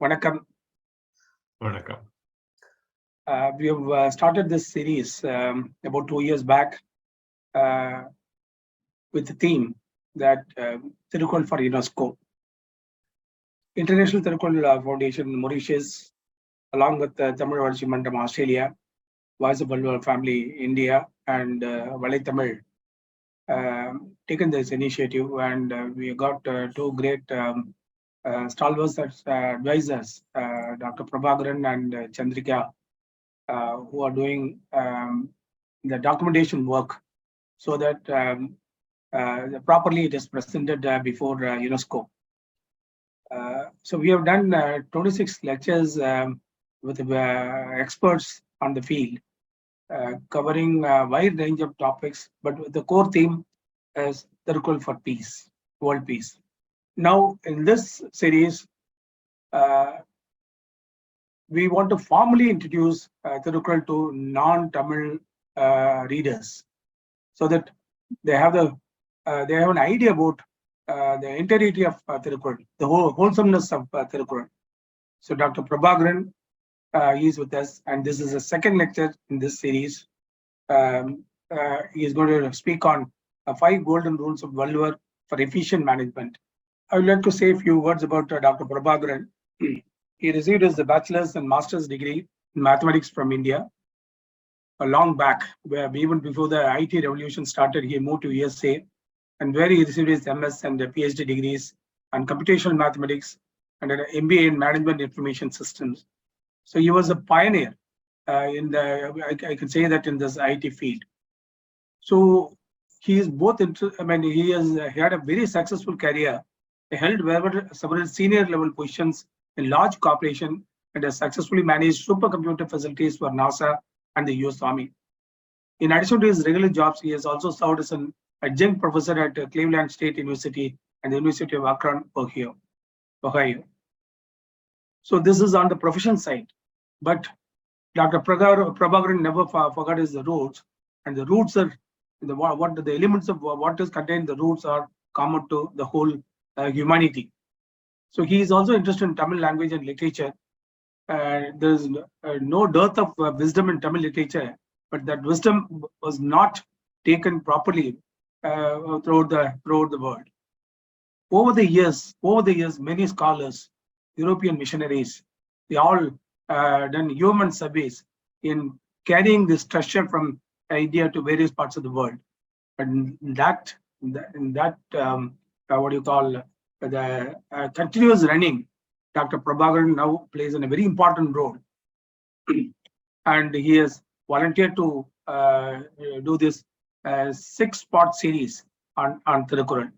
Vanakkam. Vanakkam. We have started this series about 2 years back with the theme that Thirukkural for UNESCO. International Thirukkural Foundation, Mauritius, along with Tamil Vazhchi Mandam, Australia, Voice of Valluvar Family, India, and Valai Tamil, taken this initiative, and we got two great stalwarts advisors, Dr. Prabhakaran and Chandrika, who are doing the documentation work so that properly it is presented before UNESCO. So we have done 26 lectures with experts on the field, covering a wide range of topics, but the core theme is Thirukkural for peace, world peace. Now, in this series, we want to formally introduce Thirukkural to non-Tamil readers, so that they have an idea about the entirety of Thirukkural, the wholesomeness of Thirukkural. So Dr. Prabhakaran is with us, and this is the second lecture in this series. He is going to speak on 5 golden rules of Valluvar for efficient management. I would like to say a few words about Dr. Prabhakaran. He received his bachelor's and master's degree in mathematics from India a long back, where even before the IT revolution started, he moved to USA, and where he received his MS and PhD degrees on computational mathematics and an MBA in management information systems. So he was a pioneer in the, I can say that, in this IT field. So he is both, he had a very successful career. He held several senior level positions in large corporation and has successfully managed supercomputer facilities for NASA and the US Army. In addition to his regular jobs, he has also served as an adjunct professor at Cleveland State University and the University of Akron, Ohio. So this is on the profession side, but Dr. Prabhakaran never forgot his roots, and the roots are the elements of what is contained. The roots are common to the whole humanity. So he is also interested in Tamil language and literature. There is no dearth of wisdom in Tamil literature, but that wisdom was not taken properly throughout the world. Over the years, many scholars, European missionaries, they all done human surveys in carrying this treasure from India to various parts of the world. And that what you call the continuous running, Dr. Prabhakaran now plays a very important role, and he has volunteered to do this 6-part series on Thirukkural.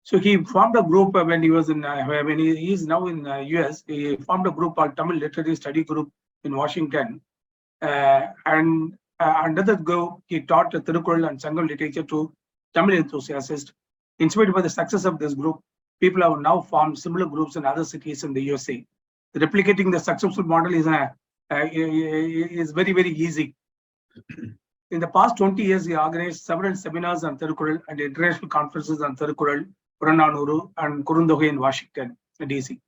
So he formed a group when he was in when he is now in US. He formed a group called Tamil Literary Study Group in Washington, and under that group he taught Thirukkural and Sangam literature to Tamil enthusiasts. In spite of the success of this group, people have now formed similar groups in other cities in the USA. Replicating the successful model is very, very easy. In the past 20 years, he organized several seminars on Thirukkural and international conferences on Thirukkural, Puaranaanuuru, and Kurunthokal in Washington, DC.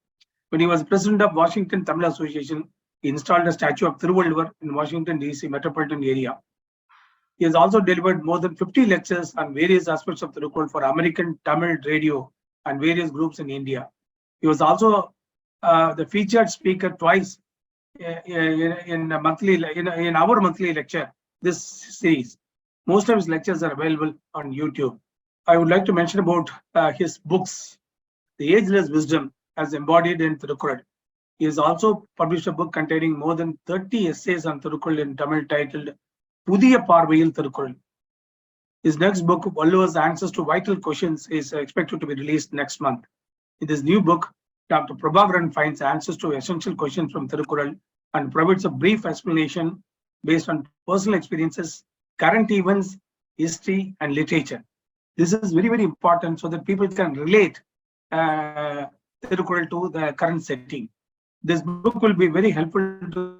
When he was president of Washington Tamil Association, he installed a statue of Valluvar in Washington, DC metropolitan area. He has also delivered more than 50 lectures on various aspects of Thirukkural for American Tamil radio and various groups in India. He was also the featured speaker twice in our monthly lecture, this series. Most of his lectures are available on YouTube. I would like to mention about his books, The Ageless Wisdom as Embodied in Thirukkural. He has also published a book containing more than 30 essays on Thirukkural in Tamil titled Pudhiya Parvayil Thirukkural. His next book, Valluvar's Answers to Vital Questions, is expected to be released next month. In this new book, Dr. Prabhakaran finds answers to essential questions from Thirukkural and provides a brief explanation based on personal experiences, current events, history, and literature. This is very, very important so that people can relate Thirukkural to the current setting. This book will be very helpful to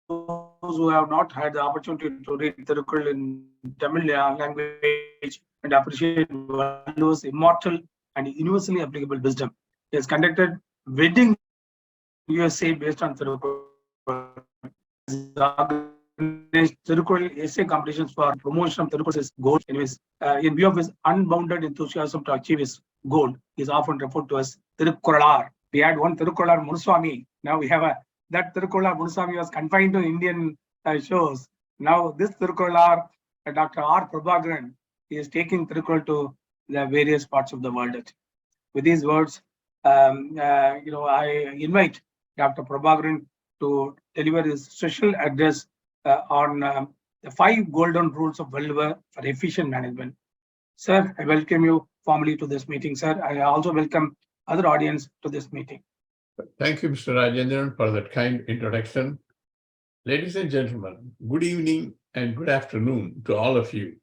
those who have not had the opportunity to read Thirukkural in Tamil language and appreciate Valluvar's immortal and universally applicable wisdom. He has conducted wedding USA based on Thirukkural. Thirukkural essay competitions for promotion of Thirukkural's goal. Anyways, in view of his unbounded enthusiasm to achieve his goal, he is often referred to as Thirukkural. We had one Thirukkural Munuswamy. Now we have that Thirukkural Munuswamy was confined to Indian shows. Now this Thirukkural, Dr. R. Prabhakaran, is taking Thirukkural to the various parts of the world. With these words, I invite Dr. Prabhakaran to deliver his special address on the 5 golden rules of Valluvar for efficient management. Sir, I welcome you formally to this meeting, sir. I also welcome other audience to this meeting. Thank you, Mr. Rajendran, for that kind introduction. Ladies and gentlemen, good evening and good afternoon to all of you.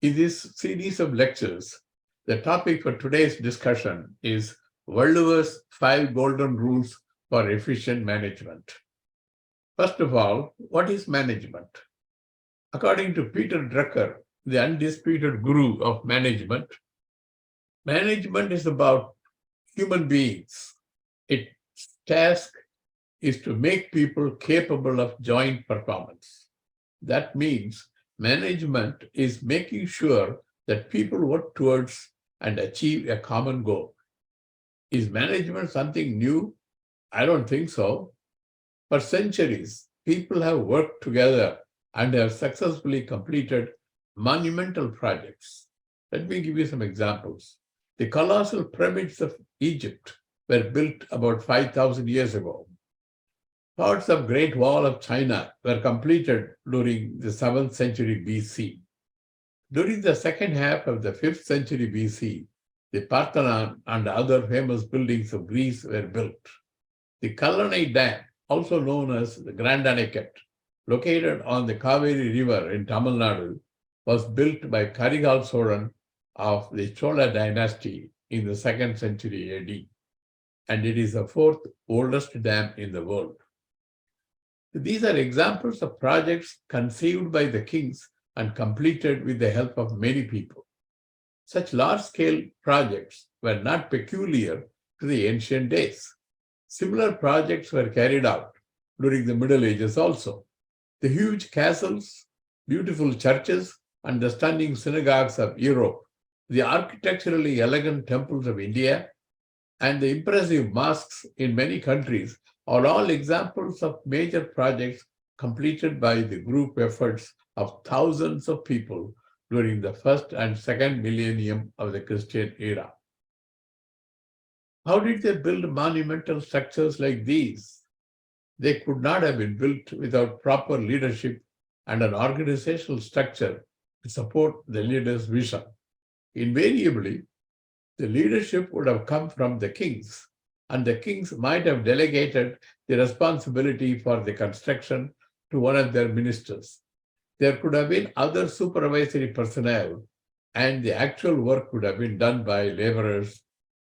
In this series of lectures, the topic for today's discussion is Valluvar's 5 golden rules for efficient management. First of all, what is management? According to Peter Drucker, the undisputed guru of management, management is about human beings. Its task is to make people capable of joint performance. That means management is making sure that people work towards and achieve a common goal. Is management something new? I don't think so. For centuries, people have worked together and have successfully completed monumental projects. Let me give you some examples. The colossal pyramids of Egypt were built about 5,000 years ago. Parts of Great Wall of China were completed during the 7th century BC. During the second half of the 5th century BC, the Parthenon and other famous buildings of Greece were built. The Kallanai Dam, also known as the Grand Anicut, located on the Kaveri River in Tamil Nadu, was built by Karigal Soran of the Chola dynasty in the 2nd century AD, and it is the 4th oldest dam in the world. These are examples of projects conceived by the kings and completed with the help of many people. Such large-scale projects were not peculiar to the ancient days. Similar projects were carried out during the Middle Ages also. The huge castles, beautiful churches, and the stunning synagogues of Europe, the architecturally elegant temples of India, and the impressive mosques in many countries are all examples of major projects completed by the group efforts of thousands of people during the 1st and 2nd millennium of the Christian era. How did they build monumental structures like these? They could not have been built without proper leadership and an organizational structure to support the leader's vision. Invariably, the leadership would have come from the kings, and the kings might have delegated the responsibility for the construction to one of their ministers. There could have been other supervisory personnel, and the actual work could have been done by laborers,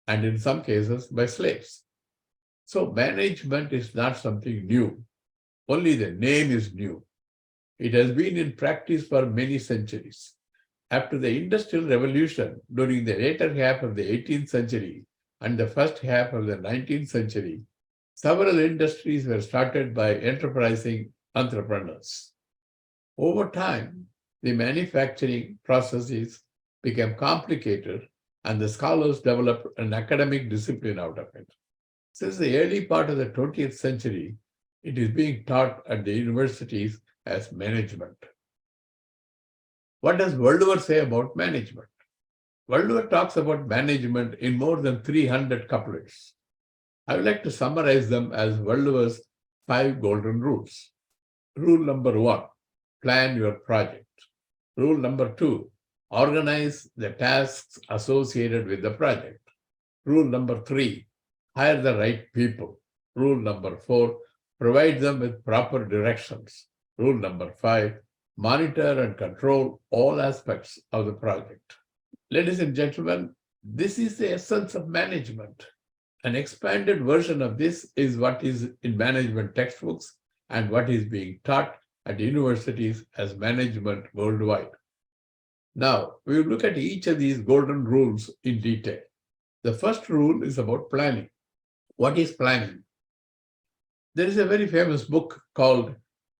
and in some cases by slaves. So management is not something new. Only the name is new. It has been in practice for many centuries. After the Industrial Revolution, during the later half of the 18th century and the first half of the 19th century, several industries were started by enterprising entrepreneurs. Over time, the manufacturing processes became complicated and the scholars developed an academic discipline out of it. Since the early part of the 20th century, it is being taught at the universities as management. What does Valluvar say about management? Valluvar talks about management in more than 300 couplets. I would like to summarize them as Valluvar's 5 golden rules. Rule number 1, plan your project. Rule number 2, organize the tasks associated with the project. Rule number 3, hire the right people. Rule number 4, provide them with proper directions. Rule number 5, monitor and control all aspects of the project. Ladies and gentlemen, this is the essence of management. An expanded version of this is what is in management textbooks and what is being taught at universities as management worldwide. Now, we will look at each of these golden rules in detail. The first rule is about planning. What is planning? There is a very famous book called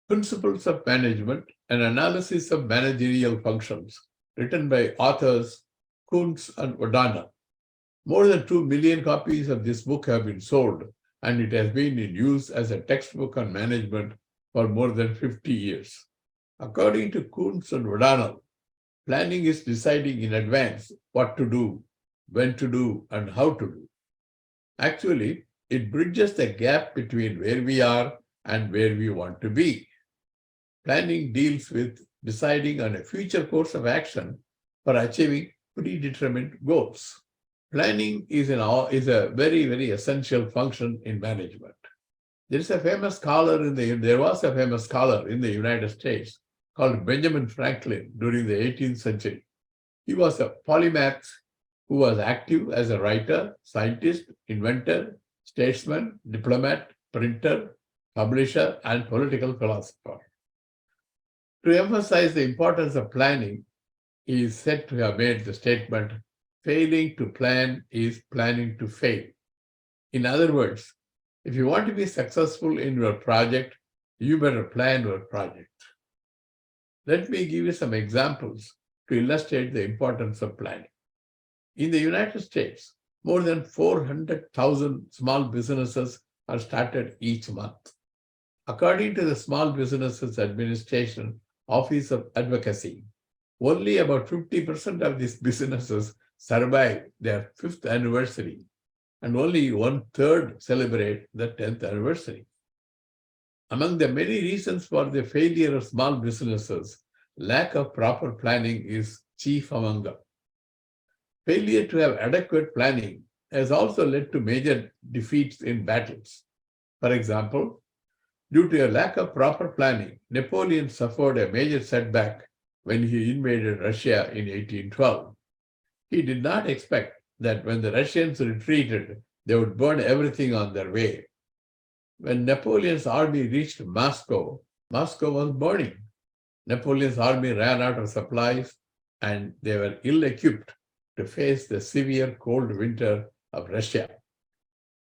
Principles of Management, an Analysis of Managerial Functions, written by authors Kuntz and O'Donnell. More than 2 million copies of this book have been sold, and it has been in use as a textbook on management for more than 50 years. According to Kuntz and O'Donnell, planning is deciding in advance what to do, when to do, and how to do. Actually, it bridges the gap between where we are and where we want to be. Planning deals with deciding on a future course of action for achieving predetermined goals. Planning is a very, very essential function in management. There was a famous scholar in the United States called Benjamin Franklin during the 18th century. He was a polymath who was active as a writer, scientist, inventor, statesman, diplomat, printer, publisher, and political philosopher. To emphasize the importance of planning, he is said to have made the statement, "Failing to plan is planning to fail." In other words, if you want to be successful in your project, you better plan your project. Let me give you some examples to illustrate the importance of planning. In the United States, more than 400,000 small businesses are started each month. According to the Small Businesses Administration Office of Advocacy, only about 50% of these businesses survive their 5th anniversary, and only 1/3 celebrate the 10th anniversary. Among the many reasons for the failure of small businesses, lack of proper planning is chief among them. Failure to have adequate planning has also led to major defeats in battles. For example, due to a lack of proper planning, Napoleon suffered a major setback when he invaded Russia in 1812. He did not expect that when the Russians retreated, they would burn everything on their way. When Napoleon's army reached Moscow, Moscow was burning. Napoleon's army ran out of supplies, and they were ill-equipped to face the severe cold winter of Russia.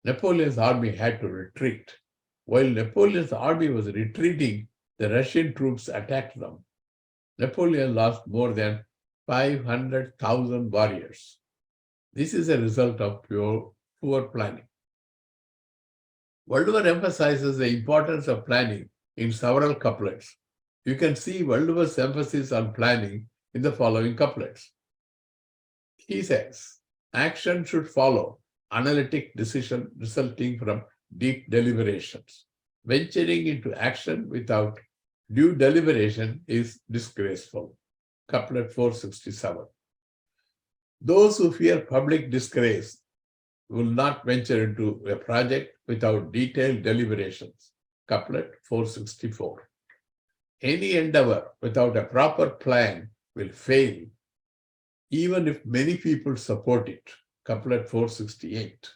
Napoleon's army had to retreat. While Napoleon's army was retreating, the Russian troops attacked them. Napoleon lost more than 500,000 warriors. This is a result of poor planning. Valluvar emphasizes the importance of planning in several couplets. You can see Valluvar's emphasis on planning in the following couplets. He says, action should follow analytic decision resulting from deep deliberations. Venturing into action without due deliberation is disgraceful. Couplet 467. Those who fear public disgrace will not venture into a project without detailed deliberations. Couplet 464. Any endeavor without a proper plan will fail, even if many people support it. Couplet 468.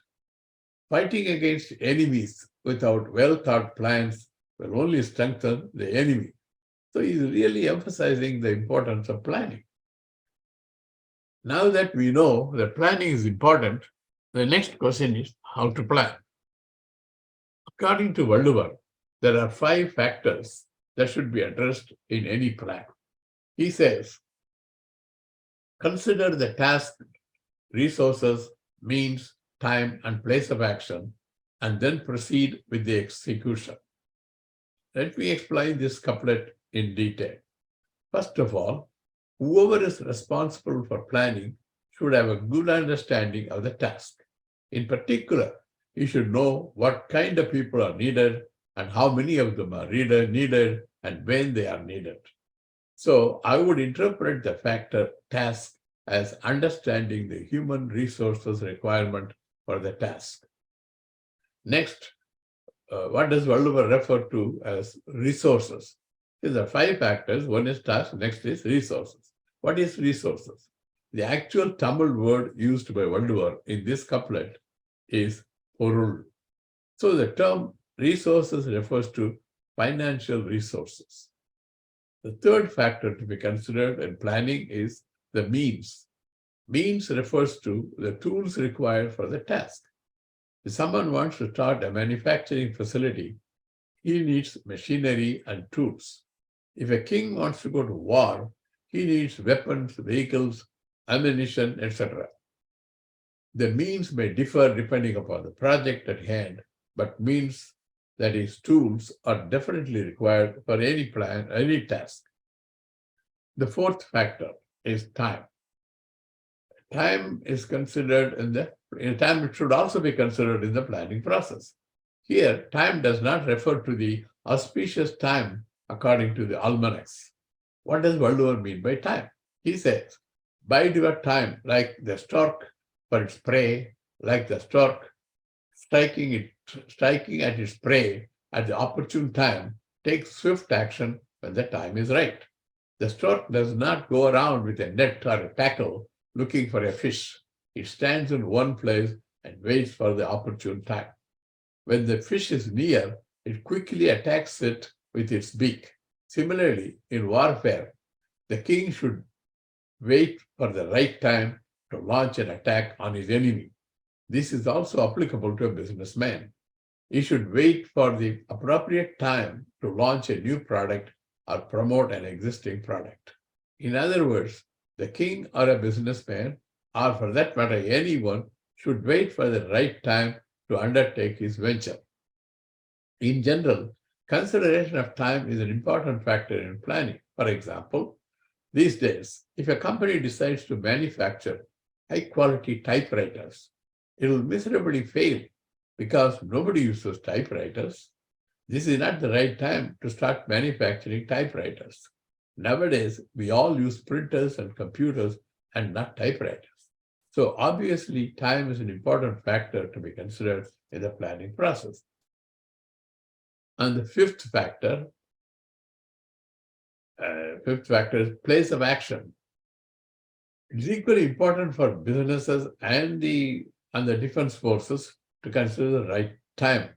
Fighting against enemies without well-thought plans will only strengthen the enemy. So he's really emphasizing the importance of planning. Now that we know that planning is important, the next question is how to plan. According to Valluvar, there are 5 factors that should be addressed in any plan. He says, consider the task, resources, means, time, and place of action, and then proceed with the execution. Let me explain this couplet in detail. First of all, whoever is responsible for planning should have a good understanding of the task. In particular, he should know what kind of people are needed and how many of them are needed and when they are needed. So I would interpret the factor task as understanding the human resources requirement for the task. Next, what does Valluvar refer to as resources? These are 5 factors. One is task, next is resources. What is resources? The actual Tamil word used by Valluvar in this couplet is porul. So the term resources refers to financial resources. The third factor to be considered in planning is the means. Means refers to the tools required for the task. If someone wants to start a manufacturing facility, he needs machinery and tools. If a king wants to go to war, he needs weapons, vehicles, ammunition, etc. The means may differ depending upon the project at hand, but means that is tools are definitely required for any plan, any task. The fourth factor is time. Time is considered time should also be considered in the planning process. Here, time does not refer to the auspicious time according to the almanacs. What does Valluvar mean by time? He says, bide your time like the stork for its prey, like the stork striking at its prey at the opportune time, take swift action when the time is right. The stork does not go around with a net or a tackle looking for a fish. It stands in one place and waits for the opportune time. When the fish is near, it quickly attacks it with its beak. Similarly, in warfare, the king should wait for the right time to launch an attack on his enemy. This is also applicable to a businessman. He should wait for the appropriate time to launch a new product or promote an existing product. In other words, the king or a businessman, or for that matter, anyone, should wait for the right time to undertake his venture. In general, consideration of time is an important factor in planning. For example, these days, if a company decides to manufacture high-quality typewriters, it will miserably fail because nobody uses typewriters. This is not the right time to start manufacturing typewriters. Nowadays, we all use printers and computers and not typewriters. So obviously, time is an important factor to be considered in the planning process. And the fifth factor is place of action. It's equally important for businesses and the defense forces to consider the right time.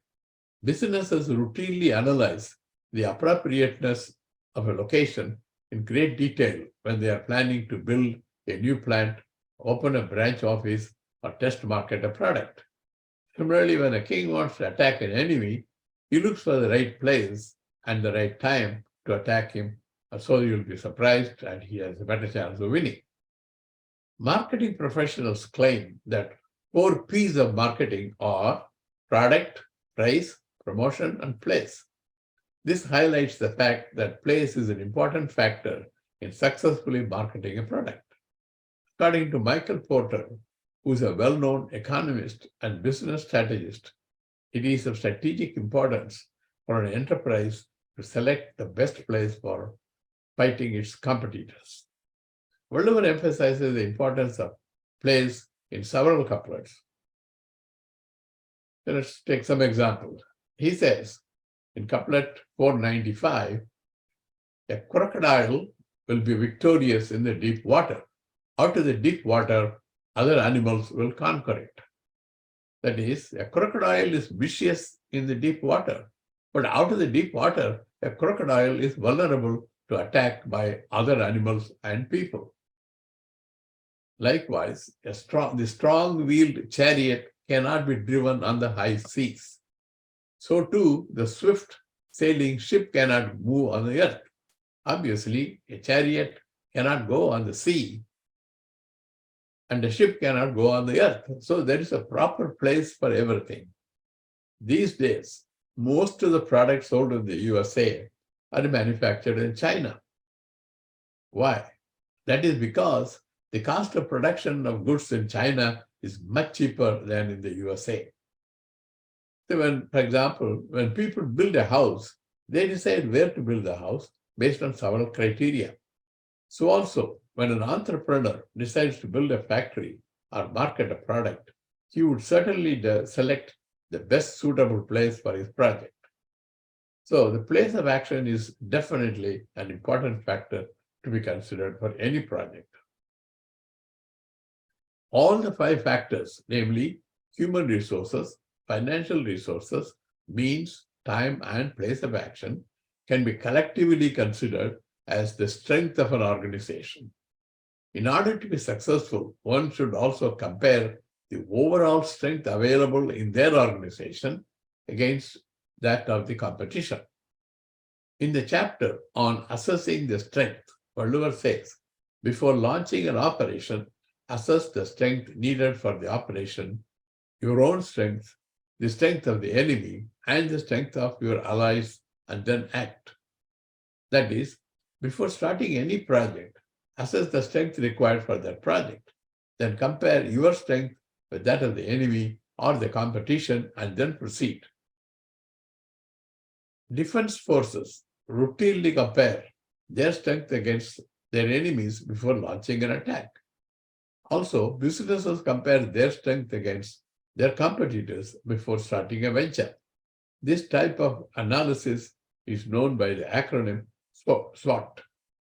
Businesses routinely analyze the appropriateness of a location in great detail when they are planning to build a new plant, open a branch office, or test market a product. Similarly, when a king wants to attack an enemy, he looks for the right place and the right time to attack him, so you'll be surprised and he has a better chance of winning. Marketing professionals claim that 4 P's of marketing are product, price, promotion, and place. This highlights the fact that place is an important factor in successfully marketing a product. According to Michael Porter, who is a well-known economist and business strategist, it is of strategic importance for an enterprise to select the best place for fighting its competitors. Valluvar emphasizes the importance of place in several couplets. So let's take some examples. He says in couplet 495, a crocodile will be victorious in the deep water. Out of the deep water, other animals will conquer it. That is, a crocodile is vicious in the deep water, but out of the deep water, a crocodile is vulnerable to attack by other animals and people. Likewise, the strong-wheeled chariot cannot be driven on the high seas. So too, the swift sailing ship cannot move on the earth. Obviously, a chariot cannot go on the sea, and a ship cannot go on the earth. So there is a proper place for everything. These days, most of the products sold in the USA are manufactured in China. Why? That is because the cost of production of goods in China is much cheaper than in the USA. So for example, when people build a house, they decide where to build the house based on several criteria. So also, when an entrepreneur decides to build a factory or market a product, he would certainly select the best suitable place for his project. So the place of action is definitely an important factor to be considered for any project. All the 5 factors, namely human resources, financial resources, means, time, and place of action, can be collectively considered as the strength of an organization. In order to be successful, one should also compare the overall strength available in their organization against that of the competition. In the chapter on assessing the strength, Valluvar says, before launching an operation, assess the strength needed for the operation, your own strength, the strength of the enemy, and the strength of your allies, and then act. That is, before starting any project, assess the strength required for that project. Then compare your strength with that of the enemy or the competition, and then proceed. Defense forces routinely compare their strength against their enemies before launching an attack. Also, businesses compare their strength against their competitors before starting a venture. This type of analysis is known by the acronym SWOT,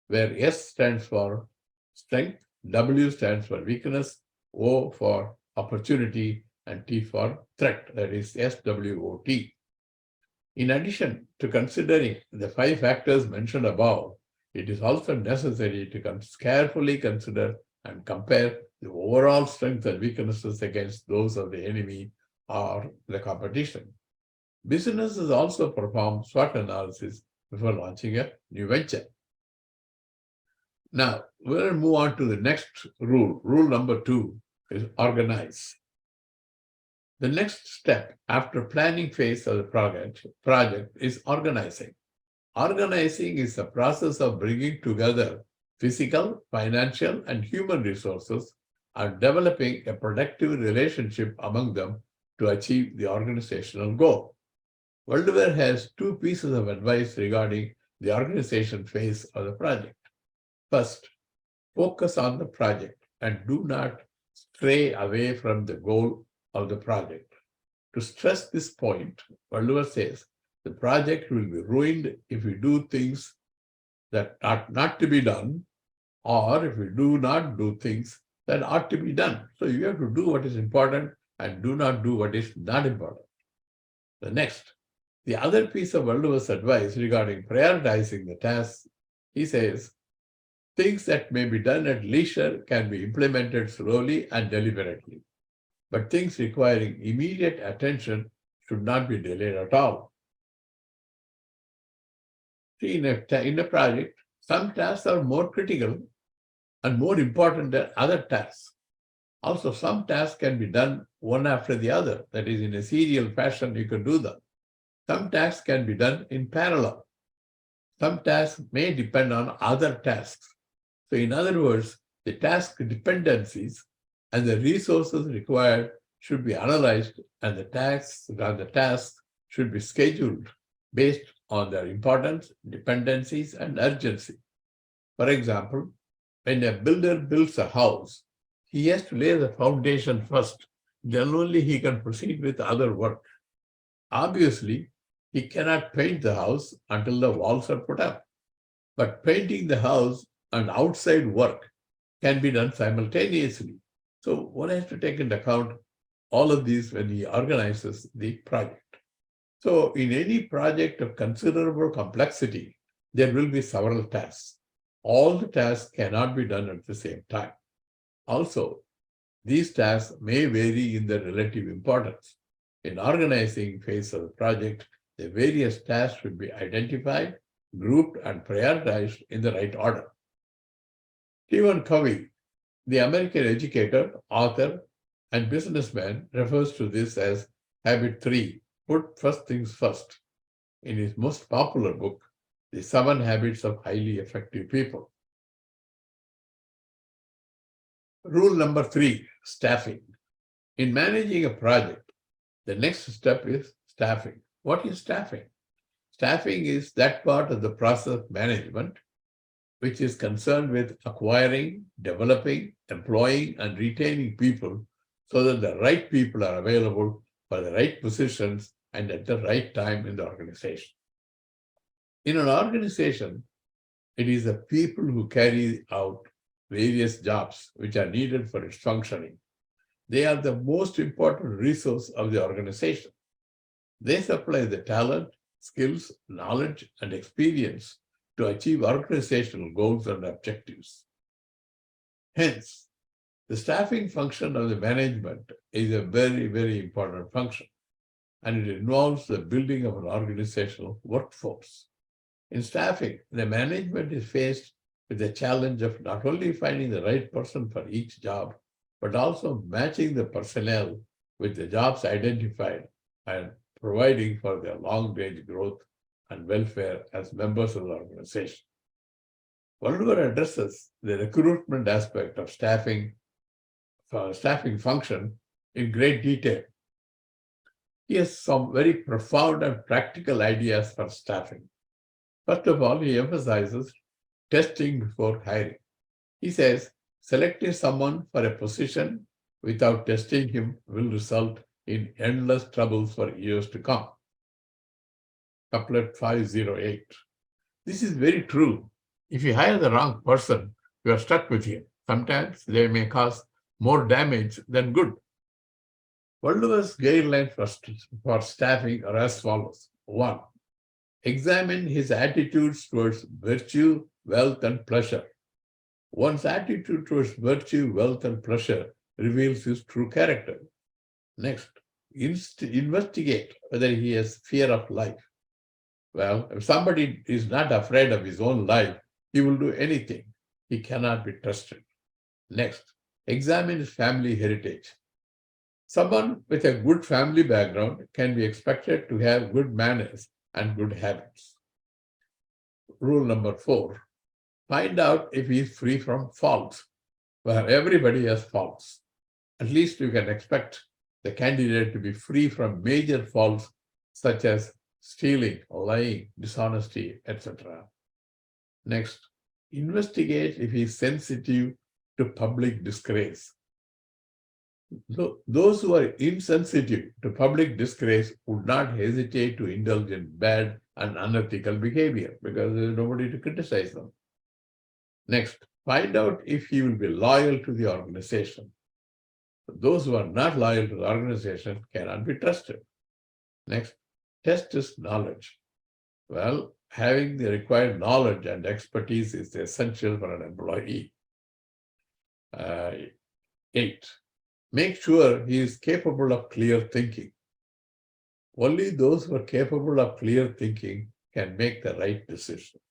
where S stands for strength, W stands for weakness, O for opportunity, and T for threat, that is SWOT. In addition to considering the 5 factors mentioned above, it is also necessary to carefully consider and compare the overall strengths and weaknesses against those of the enemy or the competition. Businesses also perform SWOT analysis before launching a new venture. Now, we'll move on to the next rule. Rule number 2 is organize. The next step after planning phase of the project is organizing. Organizing is the process of bringing together physical, financial, and human resources and developing a productive relationship among them to achieve the organizational goal. Valluvar has 2 pieces of advice regarding the organization phase of the project. First, focus on the project and do not stray away from the goal of the project. To stress this point, Valluvar says, the project will be ruined if we do things that are not to be done, or if we do not do things that ought to be done. So you have to do what is important and do not do what is not important. The other piece of Valluvar's advice regarding prioritizing the tasks, he says, things that may be done at leisure can be implemented slowly and deliberately, but things requiring immediate attention should not be delayed at all. See, in a project, some tasks are more critical and more important than other tasks. Also, some tasks can be done one after the other. That is, in a serial fashion, you can do them. Some tasks can be done in parallel. Some tasks may depend on other tasks. So in other words, the task dependencies and the resources required should be analyzed, and the tasks should be scheduled based on their importance, dependencies, and urgency. For example, when a builder builds a house, he has to lay the foundation first. Then only he can proceed with other work. Obviously, he cannot paint the house until the walls are put up. But painting the house and outside work can be done simultaneously. So one has to take into account all of these when he organizes the project. So in any project of considerable complexity, there will be several tasks. All the tasks cannot be done at the same time. Also, these tasks may vary in their relative importance. In organizing phase of the project, the various tasks should be identified, grouped, and prioritized in the right order. Stephen Covey, the American educator, author, and businessman, refers to this as Habit 3, put first things first, in his most popular book, The 7 Habits of Highly Effective People. Rule number 3, staffing. In managing a project, the next step is staffing. What is staffing? Staffing is that part of the process of management which is concerned with acquiring, developing, employing, and retaining people so that the right people are available for the right positions and at the right time in the organization. In an organization, it is the people who carry out various jobs which are needed for its functioning. They are the most important resource of the organization. They supply the talent, skills, knowledge, and experience to achieve organizational goals and objectives. Hence, The staffing function of the management is a very, very important function, and it involves the building of an organizational workforce. In staffing, the management is faced with the challenge of not only finding the right person for each job, but also matching the personnel with the jobs identified and providing for their long-range growth and welfare as members of the organization. Valluvar addresses the recruitment aspect of staffing function in great detail. He has some very profound and practical ideas for staffing. First of all, he emphasizes testing before hiring. He says, selecting someone for a position without testing him will result in endless troubles for years to come. Couplet 508. This is very true. If you hire the wrong person, you are stuck with him. Sometimes they may cause more damage than good. Valluvar's guidelines for staffing are as follows. 1. Examine his attitudes towards virtue, wealth, and pleasure. One's attitude towards virtue, wealth, and pleasure reveals his true character. Next, investigate whether he has fear of life. Well, if somebody is not afraid of his own life, he will do anything. He cannot be trusted. Next, examine his family heritage. Someone with a good family background can be expected to have good manners and good habits. Rule number 4, find out if he is free from faults. Well, everybody has faults. At least you can expect the candidate to be free from major faults such as stealing, lying, dishonesty, etc. Next, investigate if he is sensitive to public disgrace. Those who are insensitive to public disgrace would not hesitate to indulge in bad and unethical behavior because there is nobody to criticize them. Next, find out if he will be loyal to the organization. Those who are not loyal to the organization cannot be trusted. Next, test his knowledge. Well, having the required knowledge and expertise is essential for an employee. 8. Make sure he is capable of clear thinking. Only those who are capable of clear thinking can make the right decision.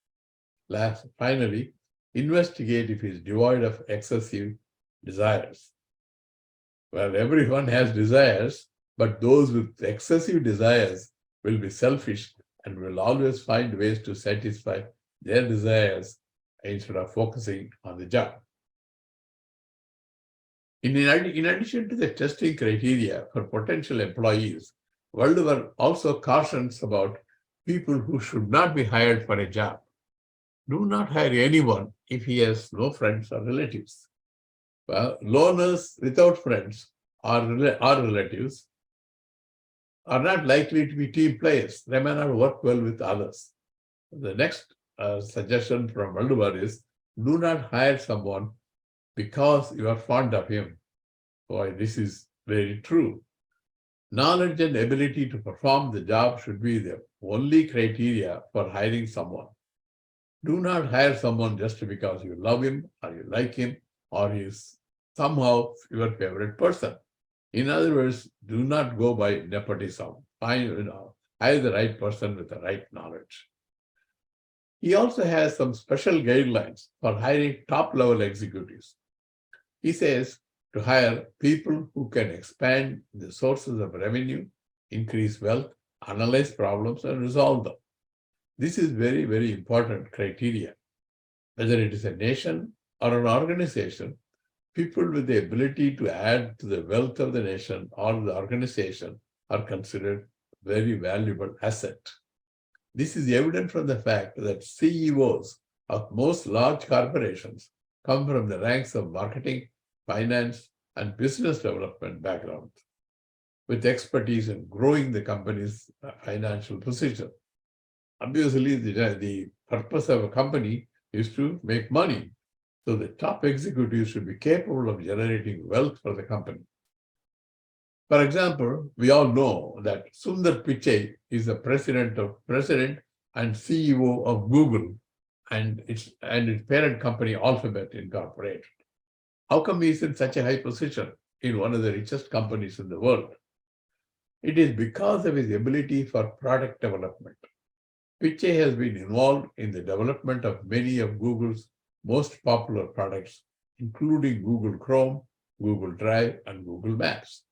Finally, investigate if he is devoid of excessive desires. Well, everyone has desires, but those with excessive desires will be selfish and will always find ways to satisfy their desires instead of focusing on the job. In addition to the testing criteria for potential employees, Valluvar also cautions about people who should not be hired for a job. Do not hire anyone if he has no friends or relatives. Well, loners without friends or relatives are not likely to be team players. They may not work well with others. The next suggestion from Valluvar is, do not hire someone because you are fond of him. Boy, this is very true. Knowledge and ability to perform the job should be the only criteria for hiring someone. Do not hire someone just because you love him or you like him or he is somehow your favorite person. In other words, do not go by nepotism. Hire the right person with the right knowledge. He also has some special guidelines for hiring top-level executives. He says to hire people who can expand the sources of revenue, increase wealth, analyze problems, and resolve them. This is very, very important criteria. Whether it is a nation or an organization, people with the ability to add to the wealth of the nation or the organization are considered very valuable asset. This is evident from the fact that CEOs of most large corporations come from the ranks of marketing, finance, and business development backgrounds, with expertise in growing the company's financial position. Obviously, the purpose of a company is to make money. So the top executives should be capable of generating wealth for the company. For example, we all know that Sundar Pichai is the president and CEO of Google and its parent company Alphabet Incorporated. How come he's in such a high position in one of the richest companies in the world? It is because of his ability for product development. Pichai has been involved in the development of many of Google's most popular products, including Google Chrome, Google Drive, and Google Maps.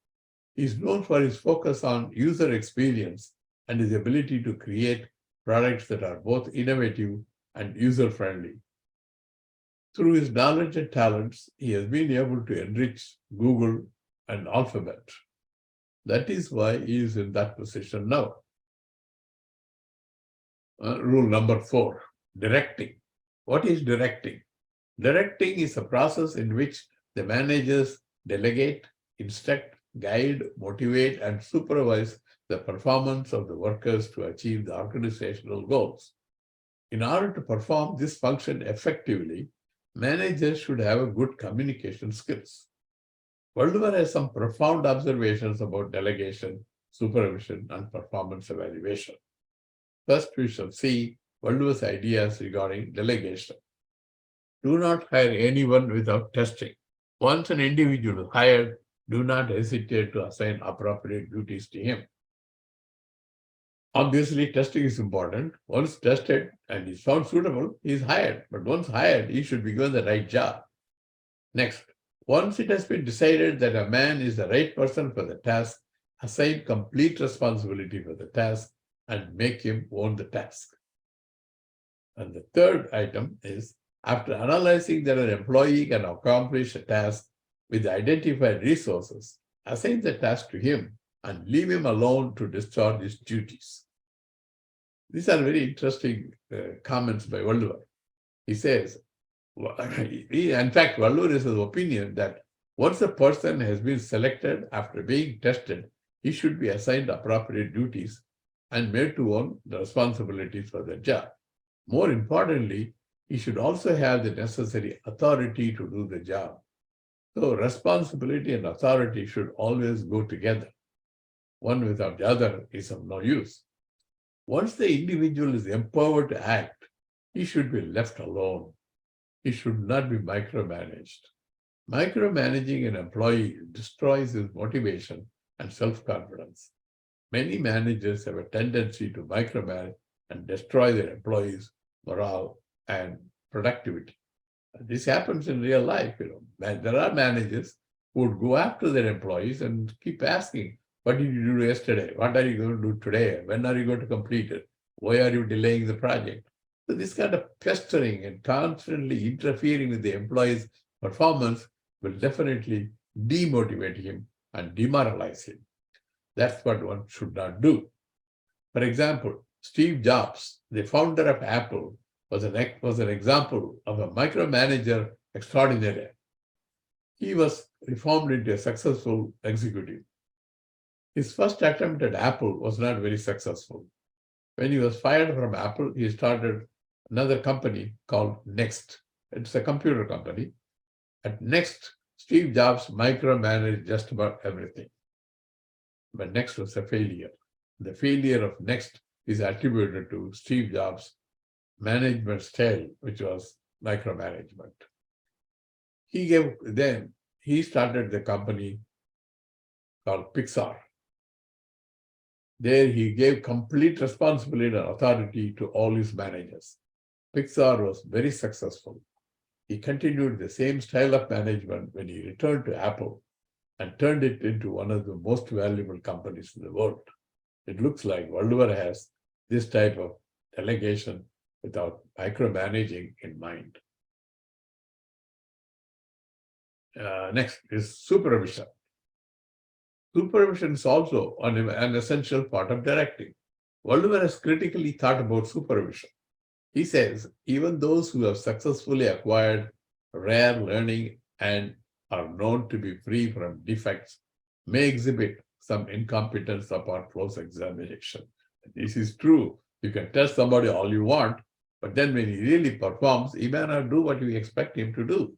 He is known for his focus on user experience and his ability to create products that are both innovative and user-friendly. Through his knowledge and talents, he has been able to enrich Google and Alphabet. That is why he is in that position now. Rule number 4, directing. What is directing? Directing is a process in which the managers delegate, instruct, guide, motivate, and supervise the performance of the workers to achieve the organizational goals. In order to perform this function effectively, managers should have a good communication skills. Valluvar has some profound observations about delegation, supervision, and performance evaluation. First, we shall see Valluvar's ideas regarding delegation. Do not hire anyone without testing. Once an individual is hired, do not hesitate to assign appropriate duties to him. Obviously, testing is important. Once tested and is found suitable, he is hired. But once hired, he should be given the right job. Next, once it has been decided that a man is the right person for the task, assign complete responsibility for the task and make him own the task. And the third item is, after analyzing that an employee can accomplish a task with identified resources, assign the task to him and leave him alone to discharge his duties. These are very interesting comments by Valluvar. He says, in fact, Valluvar is of the opinion that once a person has been selected after being tested, he should be assigned appropriate duties and made to own the responsibilities for the job. More importantly, he should also have the necessary authority to do the job. So responsibility and authority should always go together. One without the other is of no use. Once the individual is empowered to act, he should be left alone. He should not be micromanaged. Micromanaging an employee destroys his motivation and self-confidence. Many managers have a tendency to micromanage and destroy their employees' morale and productivity. This happens in real life. There are managers who would go after their employees and keep asking, what did you do yesterday? What are you going to do today? When are you going to complete it? Why are you delaying the project? So this kind of pestering and constantly interfering with the employee's performance will definitely demotivate him and demoralize him. That's what one should not do. For example, Steve Jobs, the founder of Apple, was an example of a micromanager extraordinary. He was reformed into a successful executive. His first attempt at Apple was not very successful. When he was fired from Apple, he started another company called Next. It's a computer company. At Next, Steve Jobs micromanaged just about everything. But Next was a failure. The failure of Next is attributed to Steve Jobs' management style, which was micromanagement. He started the company called Pixar. There he gave complete responsibility and authority to all his managers. Pixar was very successful. He continued the same style of management when he returned to Apple and turned it into one of the most valuable companies in the world. It looks like Valluvar has this type of delegation without micromanaging in mind. Next is supervision. Supervision is also an essential part of directing. Valluvar has critically thought about supervision. He says, even those who have successfully acquired rare learning and are known to be free from defects may exhibit some incompetence upon close examination. This is true. You can test somebody all you want, but then when he really performs, he may not do what you expect him to do.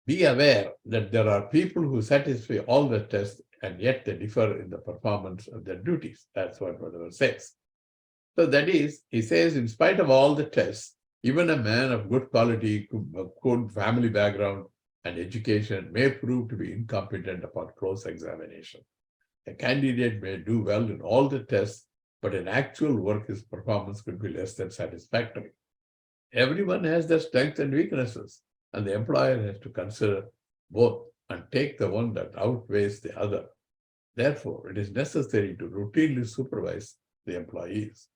Be aware that there are people who satisfy all the tests and yet they differ in the performance of their duties. That's what Valluvar says. So that is, he says, in spite of all the tests, even a man of good quality, good family background, and education may prove to be incompetent upon close examination. A candidate may do well in all the tests, but in actual work, his performance could be less than satisfactory. Everyone has their strengths and weaknesses, and the employer has to consider both and take the one that outweighs the other. Therefore, it is necessary to routinely supervise the employees.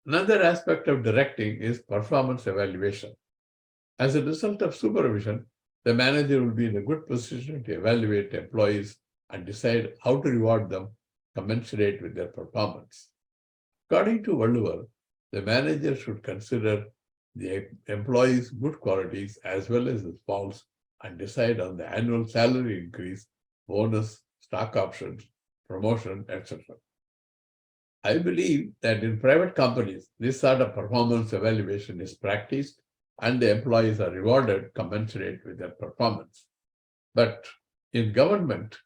Another aspect of directing is performance evaluation. As a result of supervision, the manager will be in a good position to evaluate employees and decide how to reward them commensurate with their performance. According to Valluvar, the manager should consider the employee's good qualities as well as his faults and decide on the annual salary increase, bonus, stock options, promotion, etc. I believe that in private companies, this sort of performance evaluation is practiced and the employees are rewarded commensurate with their performance. But in government,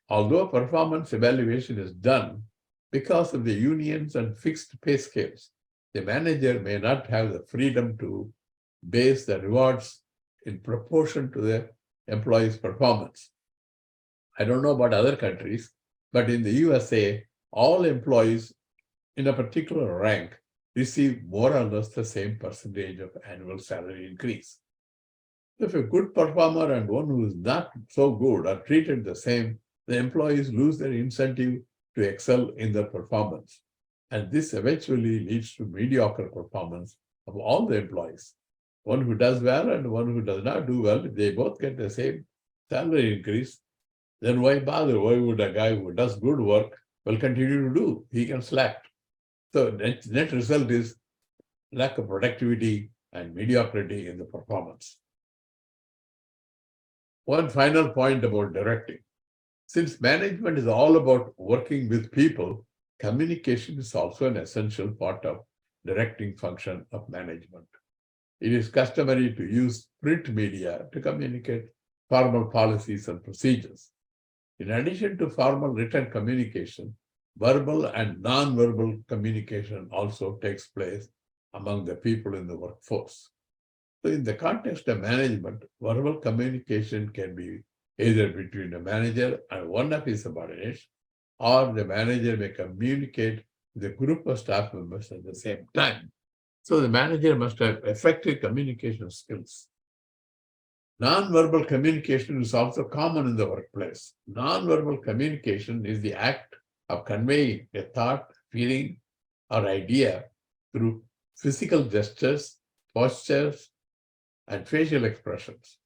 although performance evaluation is done, because of the unions and fixed pay scales, the manager may not have the freedom to base the rewards in proportion to the employee's performance. I don't know about other countries, but in the USA, all employees in a particular rank receive more or less the same percentage of annual salary increase. If a good performer and one who is not so good are treated the same, the employees lose their incentive to excel in their performance. And this eventually leads to mediocre performance of all the employees. One who does well and one who does not do well, if they both get the same salary increase, then why bother? Why would a guy who does good work will continue to do? He can slack. So net result is lack of productivity and mediocrity in the performance. One final point about directing. Since management is all about working with people, communication is also an essential part of directing function of management. It is customary to use print media to communicate formal policies and procedures. In addition to formal written communication, verbal and non-verbal communication also takes place among the people in the workforce. So in the context of management, verbal communication can be either between a manager and one of his subordinates, or the manager may communicate with a group of staff members at the same time. So the manager must have effective communication skills. Non-verbal communication is also common in the workplace. Non-verbal communication is the act of conveying a thought, feeling, or idea through physical gestures, postures, and facial expressions.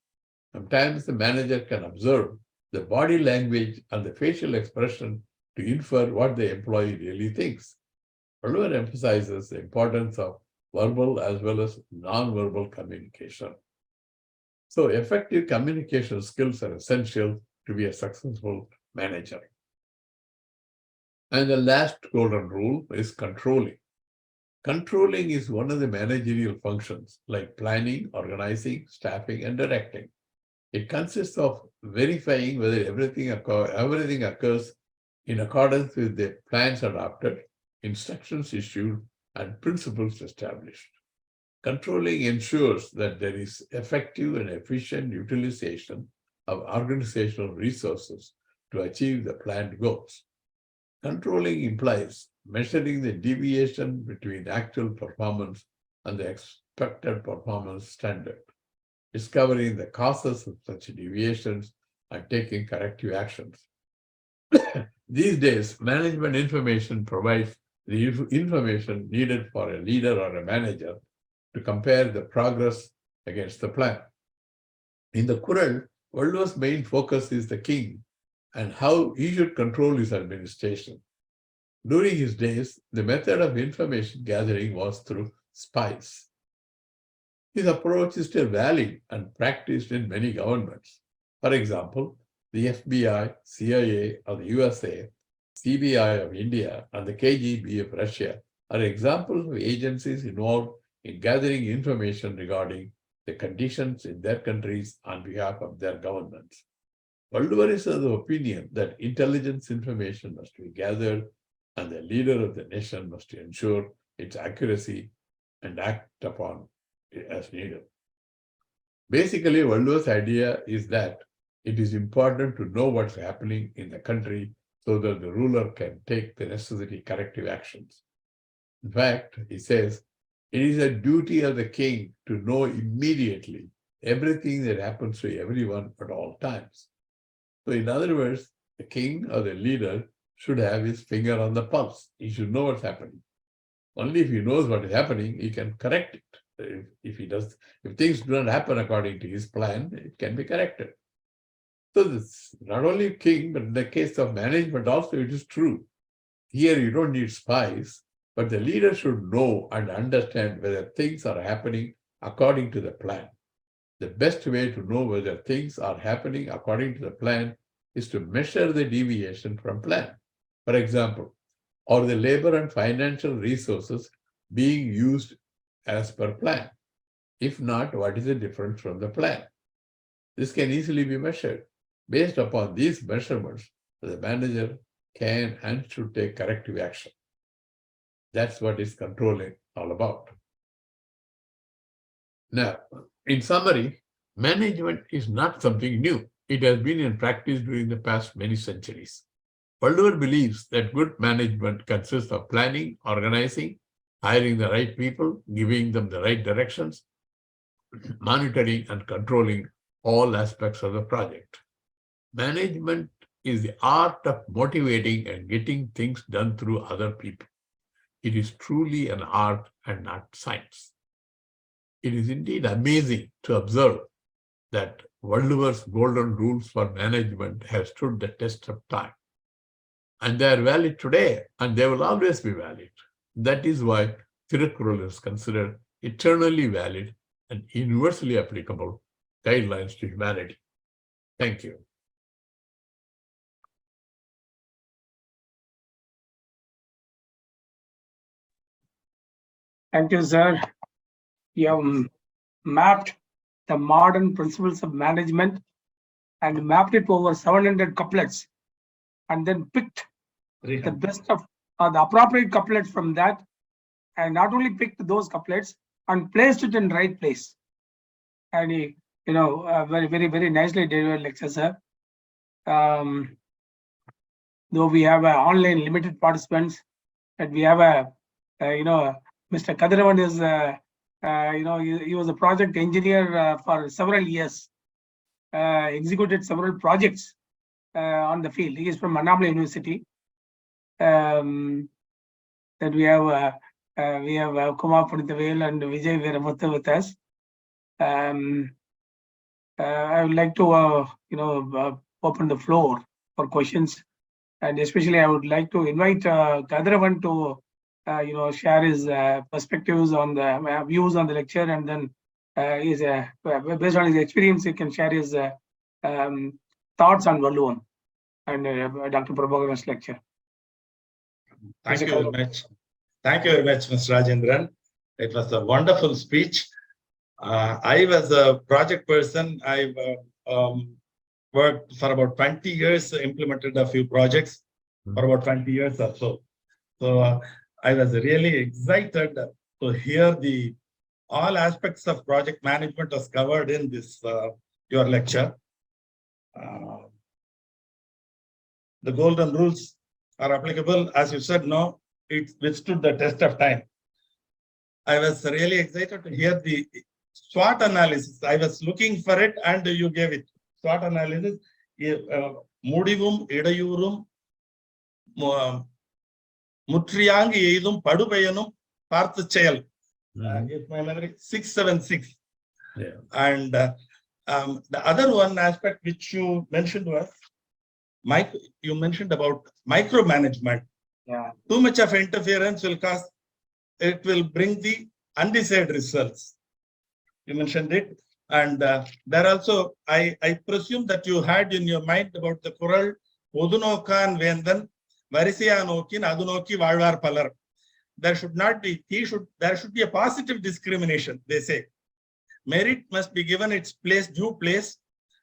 Sometimes the manager can observe the body language and the facial expression to infer what the employee really thinks. Valluvar emphasizes the importance of verbal as well as non-verbal communication. So effective communication skills are essential to be a successful manager. And the last golden rule is controlling. Controlling is one of the managerial functions like planning, organizing, staffing, and directing. It consists of verifying whether everything occurs in accordance with the plans adopted, instructions issued, and principles established. Controlling ensures that there is effective and efficient utilization of organizational resources to achieve the planned goals. Controlling implies measuring the deviation between actual performance and the expected performance standard, discovering the causes of such deviations, and taking corrective actions. These days, management information provides the information needed for a leader or a manager to compare the progress against the plan. In the Kurunthokal, Valluvar's main focus is the king and how he should control his administration. During his days, the method of information gathering was through spies. His approach is still valid and practiced in many governments. For example, the FBI, CIA of the USA, CBI of India, and the KGB of Russia are examples of agencies involved in gathering information regarding the conditions in their countries on behalf of their governments. Valluvar is of the opinion that intelligence information must be gathered and the leader of the nation must ensure its accuracy and act upon it as needed. Basically, Valluvar's idea is that it is important to know what's happening in the country so that the ruler can take the necessary corrective actions. In fact, he says, it is a duty of the king to know immediately everything that happens to everyone at all times. So in other words, the king or the leader should have his finger on the pulse. He should know what's happening. Only if he knows what is happening, he can correct it. If things do not happen according to his plan, it can be corrected. So this not only king, but in the case of management also, it is true. Here you don't need spies, but the leader should know and understand whether things are happening according to the plan. The best way to know whether things are happening according to the plan is to measure the deviation from plan. For example, are the labor and financial resources being used as per plan? If not, what is the difference from the plan? This can easily be measured. Based upon these measurements, the manager can and should take corrective action. That's what is controlling all about. Now, in summary, management is not something new. It has been in practice during the past many centuries. Valluvar believes that good management consists of planning, organizing, hiring the right people, giving them the right directions, monitoring and controlling all aspects of the project. Management is the art of motivating and getting things done through other people. It is truly an art and not science. It is indeed amazing to observe that Valluvar's golden rules for management have stood the test of time. And they are valid today, and they will always be valid. That is why Thirukkural is considered eternally valid and universally applicable guidelines to humanity. Thank you. Thank you, sir. You have mapped the modern principles of management and mapped it over 700 couplets, and then picked the best of the appropriate couplets from that, and not only picked those couplets and placed it in the right place. And he, very, very, very nicely delivered lecture, sir. Though we have online limited participants, and we have Mr. Kadiravan is, he was a project engineer for several years, executed several projects on the field. He is from Annamalai University. Then we have Kumar Punithavel and Vijay Veeramuthu with us. I would like to open the floor for questions, and especially I would like to invite Kadiravan to share his perspectives on the views on the lecture, and then based on his experience, he can share his thoughts on Valluvar and Dr. Prabhakaran's lecture. Thank you very much. Thank you very much, Mr. Rajendran. It was a wonderful speech. I was a project person. I worked for about 20 years, implemented a few projects for about 20 years or so. So I was really excited to hear all aspects of project management was covered in this your lecture. The golden rules are applicable, as you said. No, it withstood the test of time. I was really excited to hear the SWOT analysis. I was looking for it, and you gave it. SWOT analysis. Mudivum, Idayurum, Mutriyangi Eidum, Padupayanum, Parthachayal. If my memory, 676. Yeah. And the other one aspect which you mentioned was, you mentioned about micromanagement. Yeah. Too much of interference it will bring the undesired results. You mentioned it. And there also, I presume that you had in your mind about the Kural, Odunokan Vendan, Varisayanokin, Adunoki, Valluvar Palar. There should not be, there should be a positive discrimination, they say. Merit must be given its place, due place.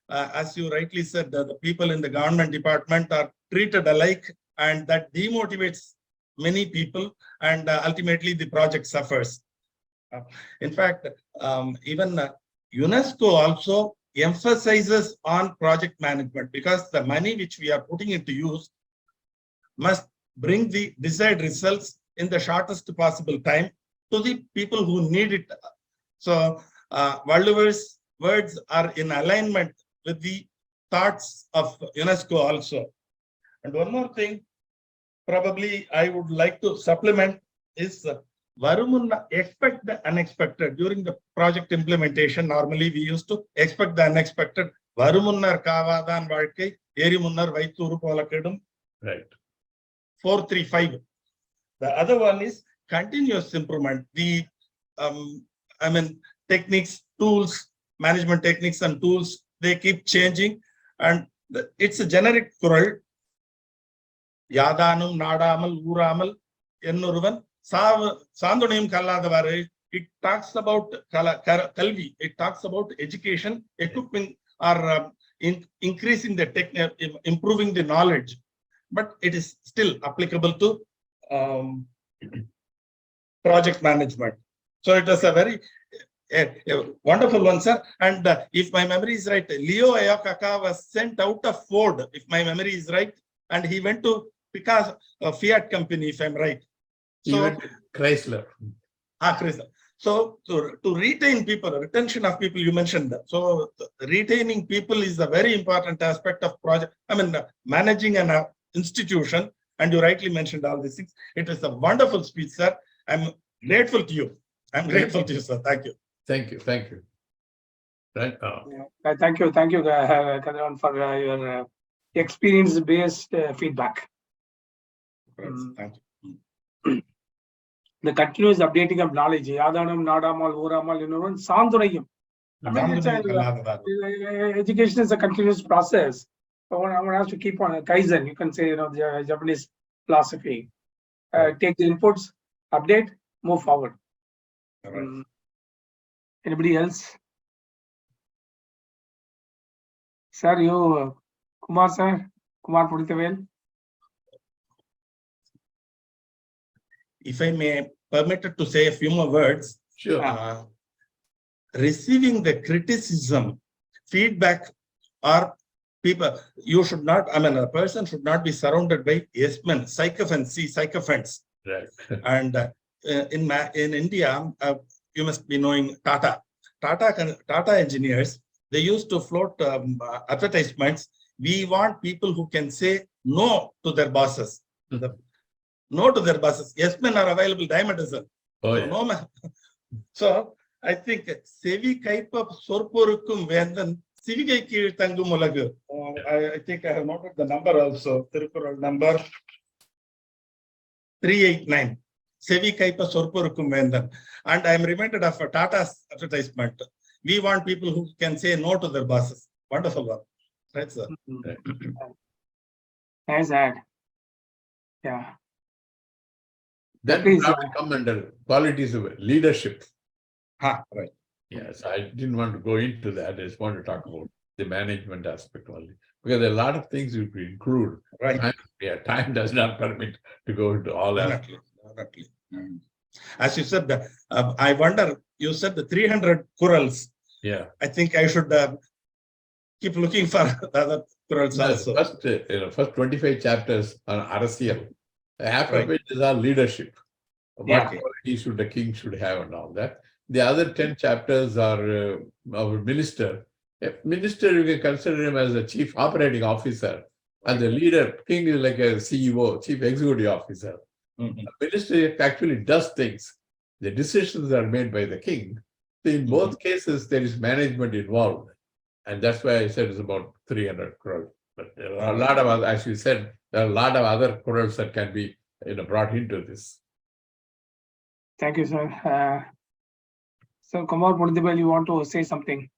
As you rightly said, the people in the government department are treated alike, and that demotivates many people, and ultimately the project suffers. In fact, even UNESCO also emphasizes on project management because the money which we are putting into use must bring the desired results in the shortest possible time to the people who need it. So Valluvar's words are in alignment with the thoughts of UNESCO also. And one more thing, probably I would like to supplement is Varumunna expect the unexpected. During the project implementation, normally we used to expect the unexpected. Varumunnar kavadan valkai, erimunnar vaituru polakadum. Right. 435. The other one is continuous improvement. The techniques, tools, management techniques and tools, they keep changing. And it's a generic kural. Yadanum, nadamal, uramal, ennuruvan, sandunayum kalladavaru. It talks about kalvi. It talks about education, equipping or increasing the improving the knowledge. But it is still applicable to project management. So it was a very wonderful one, sir. And if my memory is right, Leo Ayokaka was sent out of Ford, if my memory is right, and he went to Picasso, Fiat company, if I'm right. He went to Chrysler. Chrysler. So to retain people, retention of people, you mentioned that. So retaining people is a very important aspect of project. Managing an institution, and you rightly mentioned all these things. It is a wonderful speech, sir. I'm grateful to you. I'm grateful to you, sir. Thank you. Thank you. Thank you. Right. Thank you, Kadran, for your experience-based feedback. Thank you. The continuous updating of knowledge. Yadanam, Nadamal, Uramal, Sandunayam. Education is a continuous process. So I want to keep on Kaizen. You can say, the Japanese philosophy. Take the inputs, update, move forward. Right. Anybody else? Sir, you, Kumar Puditavel. If I may permitted to say a few more words. Sure. Receiving the criticism, feedback, or people, you should not, a person should not be surrounded by yes men, sycophants. Right. And in India, you must be knowing Tata engineers, they used to float advertisements. We want people who can say no to their bosses. No to their bosses. Yes men are available dime a dozen. Oh, so, yeah. no, so I think Sevi Kaipa Sorporukum Vendan Civigai Kir Tangumulagu. I think I have noted the number also. Thirukkural number 389. Sevi Kaipa Sorporukum Vendan. And I am reminded of a Tata's advertisement. We want people who can say no to their bosses. Wonderful one. Right, sir? Nice that. Yeah. That is come under qualities of leadership. Right. Yes, I didn't want to go into that. I just want to talk about the management aspect only. Because there are a lot of things you could include. Right. Time does not permit to go into all that. Definitely. As you said, I wonder, you said the 300 Kurals. Yeah. I think I should keep looking for the other Kurals also. First 25 chapters on Arasiyal. Half of it is our leadership. What qualities should the king should have and all that. The other 10 chapters are our minister. A minister, you can consider him as a chief operating officer. And the leader, king is like a CEO, chief executive officer. The minister actually does things. The decisions are made by the king. So in both cases, there is management involved. And that's why I said it's about 300 crores. But there are a lot of other, as you said, there are a lot of other crores that can be brought into this. Thank you, sir. So, Kumar Pudithabel, you want to say something?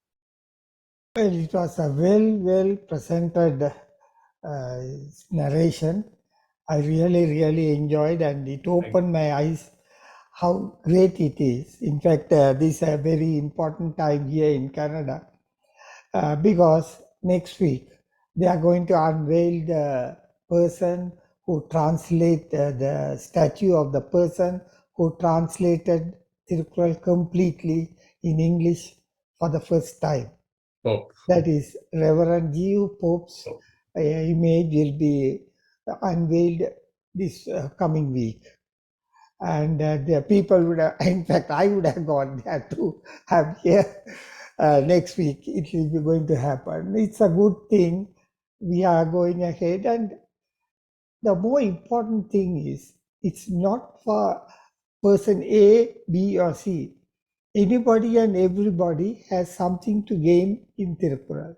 Well, it was a well presented narration. I really enjoyed, and it opened my eyes how great it is. In fact, this is a very important time here in Canada because next week they are going to unveil the person who translate the statue of the person who translated Thirukkural completely in English for the first time. Pope. That is Reverend G.U. Pope's image will be unveiled this coming week. And the people would have, in fact, I would have gone there to have here next week. It will be going to happen. It's a good thing. We are going ahead. And the more important thing is, it's not for person A, B, or C. Anybody and everybody has something to gain in Thirukkural.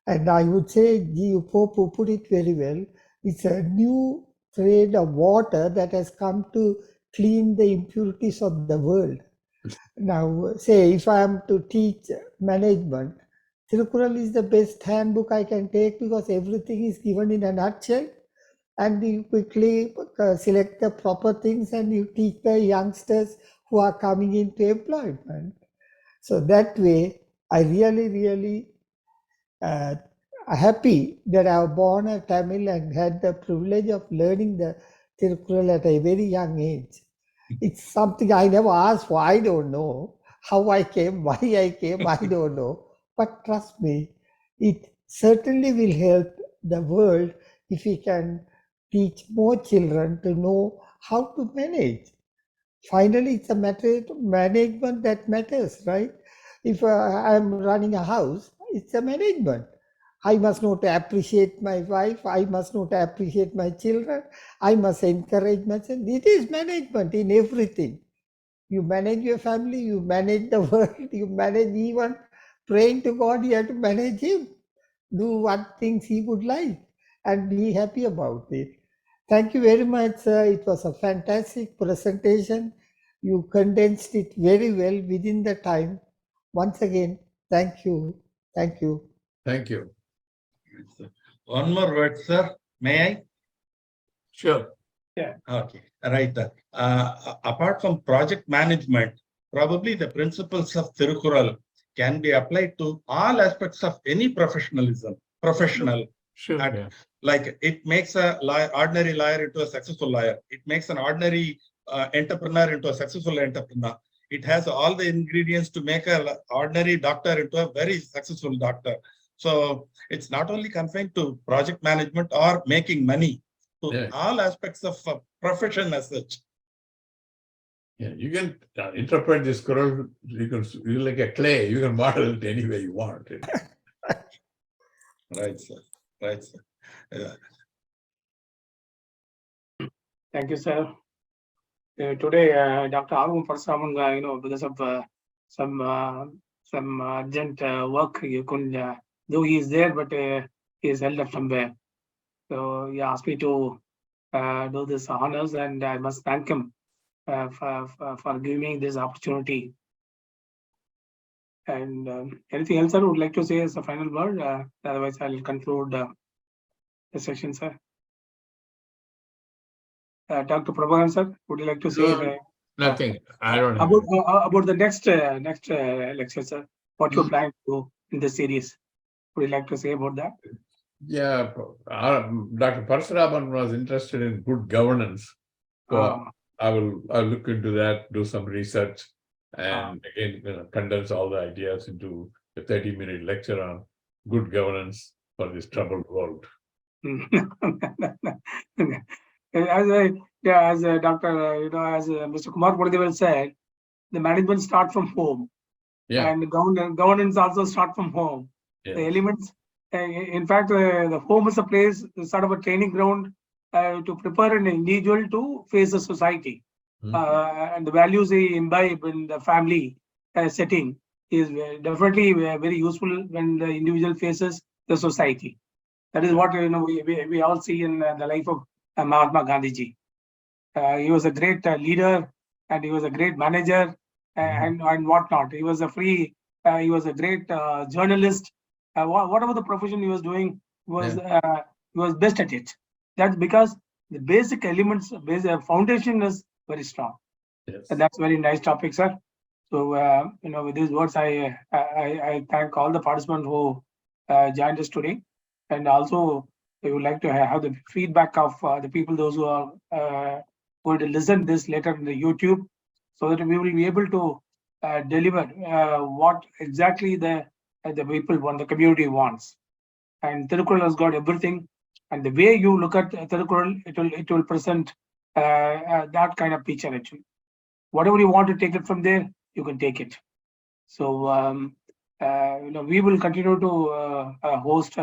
And I would say G.U. Pope put it very well. It's a new thread of water that has come to clean the impurities of the world. Now, say if I am to teach management, Thirukkural is the best handbook I can take because everything is given in a nutshell, and you quickly select the proper things and you teach the youngsters who are coming into employment. So that way, I really happy that I was born a Tamil and had the privilege of learning the Thirukkural at a very young age. It's something I never asked for. I don't know how I came, why I came, I don't know. But trust me, it certainly will help the world if we can teach more children to know how to manage. Finally, it's a matter of management that matters, right? If I'm running a house, it's a management. I must know to appreciate my wife. I must know to appreciate my children. I must encourage myself. It is management in everything. You manage your family, you manage the world, you manage even praying to God, you have to manage Him. Do what things He would like and be happy about it. Thank you very much, sir. It was a fantastic presentation. You condensed it very well within the time. Once again, thank you. Thank you. Thank you. One more word, sir. May I? Sure. Okay, right. Apart from project management, probably the principles of Thirukkural can be applied to all aspects of any professional. Sure. And Yeah. like it makes a ordinary lawyer into a successful lawyer. It makes an ordinary entrepreneur into a successful entrepreneur. It has all the ingredients to make an ordinary doctor into a very successful doctor. So it's not only confined to project management or making money, to Yeah. all aspects of profession as such. Yeah, you can interpret this Quran. You like a clay. You can model it any way you want. Right, sir. Right, sir. Thank you, sir. Today, Dr. Arun Parsaman, because of some urgent work, you couldn't, though he is there, but he is held up somewhere. So he asked me to do this honors, and I must thank him for giving me this opportunity. And anything else, sir, would like to say as a final word? Otherwise, I'll conclude the session, sir. Dr. Prabhakaran, sir, would you like to say No, nothing. I don't have about the next lecture, sir? What you plan to do in the series? Would you like to say about that? Yeah, Dr. Parshuraman was interested in good governance. So I'll look into that, do some research, and again, condense all the ideas into a 30-minute lecture on good governance for this troubled world. As Dr. As Mr. Kumar Purdivel said, the management start from home. Yeah. And governance also start from home. Yes. The elements, in fact, the home is a place, sort of a training ground to prepare an individual to face the society. And the values they imbibe in the family setting is definitely very useful when the individual faces the society. That is what we all see in the life of Mahatma Gandhiji. He was a great leader, and he was a great manager, and whatnot. He was a he was a great journalist. Whatever the profession he was doing, he was best at it. That's because the basic elements, basic foundation is very strong. Yes. And that's very nice topic, sir. So with these words, I thank all the participants who joined us today, and also we would like to have the feedback of the people, those who are going to listen this later in the YouTube, so that we will be able to deliver what exactly the people want, the community wants. And Thirukkural has got everything. And the way you look at Thirukkural, it will present that kind of picture actually. Whatever you want to take it from there, you can take it. So we will continue to host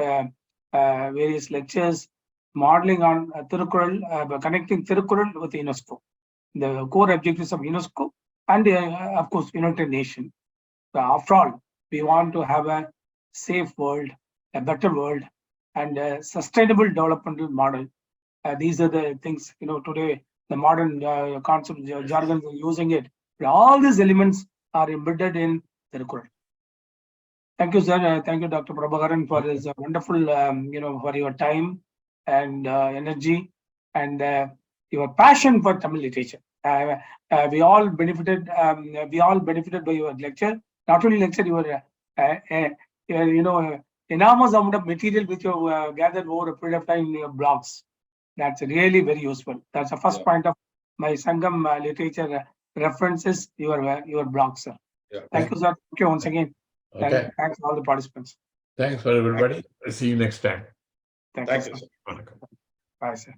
various lectures modeling on Thirukkural, connecting Thirukkural with UNESCO, the core objectives of UNESCO, and of course United Nations. After all, we want to have a safe world, a better world, and a sustainable development model. These are the things today the modern concept jargon are using it. But all these elements are embedded in Thirukkural. Thank you, sir. Thank you, Dr. Prabhakaran, for this wonderful, for your time and energy and your passion for Tamil literature. We all benefited. By your lecture. Not only lecture, your enormous amount of material which you gathered over a period of time in your blogs. That's really very useful. That's the first point of my Sangam literature references. Your blogs, sir. Yeah. Thank you, sir. Thank you once again. Okay. Thanks to all the participants. Thanks for everybody. See you next time. Thank Thank you, you, sir. sir. Bye, sir.